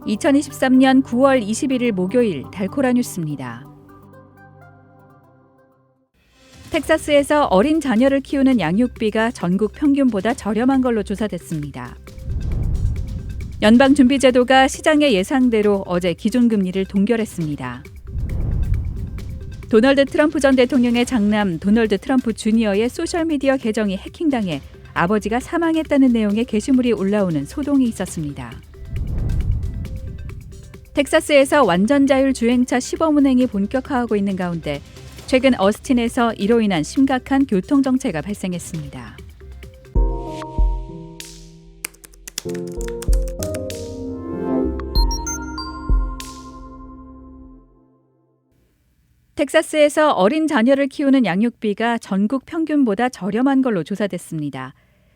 2023년 9월 21일 목요일 달코라 뉴스입니다. 텍사스에서 어린 자녀를 키우는 양육비가 전국 평균보다 저렴한 걸로 조사됐습니다. 연방준비제도가 시장의 예상대로 어제 기준금리를 동결했습니다. 도널드 트럼프 전 대통령의 장남 도널드 트럼프 주니어의 소셜미디어 계정이 해킹당해 아버지가 사망했다는 내용의 게시물이 올라오는 소동이 있었습니다. 텍사스에서 완전 자율 주행차 시범 운행이 본격화하고 있는 가운데 최근 어스틴에서 이로 인한 심각한 교통정체가 발생했습니다. 텍사스에서 어린 자녀를 키우는 양육비가 전국 평균보다 저렴한 걸로 조사됐습니다.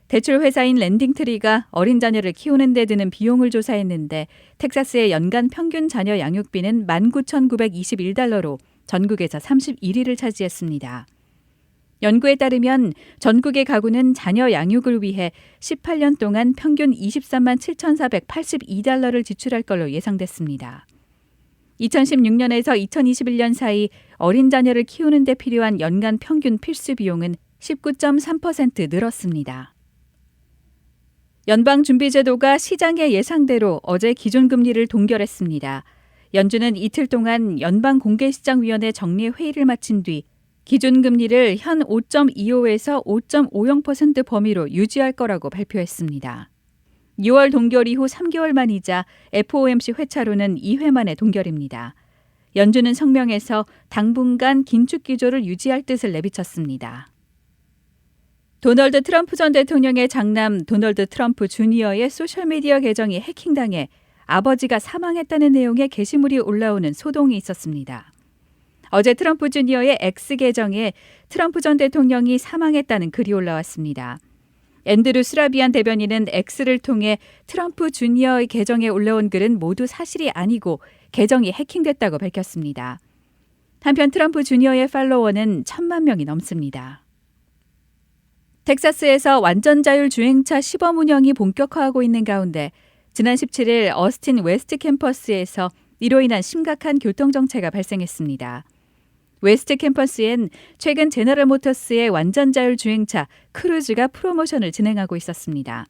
대출 회사인 랜딩트리가 어린 자녀를 키우는 데 드는 비용을 조사했는데 텍사스의 연간 평균 자녀 양육비는 19,921달러로 전국에서 31위를 차지했습니다. 연구에 따르면 전국의 가구는 자녀 양육을 위해 18년 동안 평균 23만 7,482달러를 지출할 걸로 예상됐습니다. 2016년에서 2021년 사이 어린 자녀를 키우는 데 필요한 연간 평균 필수 비용은 19.3% 늘었습니다. 연방준비제도가 시장의 예상대로 어제 기준금리를 동결했습니다. 연준은 이틀 동안 연방공개시장위원회 정례 회의를 마친 뒤 기준금리를 현 5.25에서 5.50% 범위로 유지할 거라고 발표했습니다. 6월 동결 이후 3개월 만이자 FOMC 회차로는 2회 만의 동결입니다. 연준은 성명에서 당분간 긴축 기조를 유지할 뜻을 내비쳤습니다. 도널드 트럼프 전 대통령의 장남 도널드 트럼프 주니어의 소셜미디어 계정이 해킹당해 아버지가 사망했다는 내용의 게시물이 올라오는 소동이 있었습니다. 어제 트럼프 주니어의 X 계정에 트럼프 전 대통령이 사망했다는 글이 올라왔습니다. 앤드루 스라비안 대변인은 X를 통해 트럼프 주니어의 계정에 올라온 글은 모두 사실이 아니고 계정이 해킹됐다고 밝혔습니다. 한편 트럼프 주니어의 팔로워는 1,000만 명이 넘습니다. 텍사스에서 완전 자율 주행차 시범 운영이 본격화하고 있는 가운데 지난 17일 어스틴 웨스트 캠퍼스에서 이로 인한 심각한 교통정체가 발생했습니다. 웨스트 캠퍼스엔 최근 제너럴 모터스의 완전 자율 주행차 크루즈가 프로모션을 진행하고 있었습니다.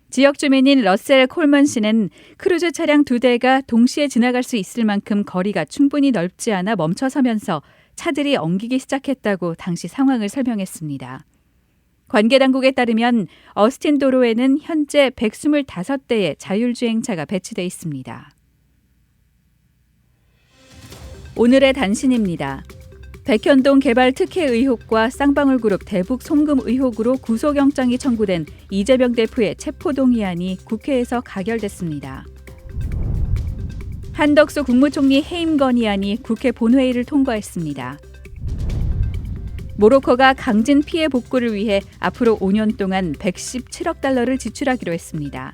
지역 주민인 러셀 콜먼 씨는 크루즈 차량 2대가 동시에 지나갈 수 있을 만큼 거리가 충분히 넓지 않아 멈춰서면서 차들이 엉키기 시작했다고 당시 상황을 설명했습니다. 관계당국에 따르면 어스틴 도로에는 현재 125대의 자율주행차가 배치돼 있습니다. 오늘의 단신입니다. 백현동 개발 특혜 의혹과 쌍방울그룹 대북 송금 의혹으로 구속영장이 청구된 이재명 대표의 체포동의안이 국회에서 가결됐습니다. 한덕수 국무총리 해임 건의안이 국회 본회의를 통과했습니다. 모로코가 강진 피해 복구를 위해 앞으로 5년 동안 117억 달러를 지출하기로 했습니다.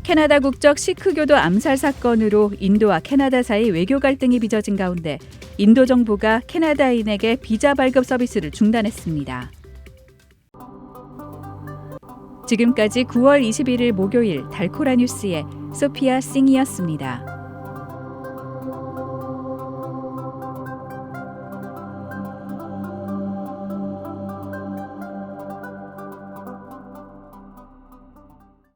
캐나다 국적 시크교도 암살 사건으로 인도와 캐나다 사이 외교 갈등이 빚어진 가운데 인도 정부가 캐나다인에게 비자 발급 서비스를 중단했습니다. 지금까지 9월 21일 목요일 달코라 뉴스의 소피아 싱이었습니다.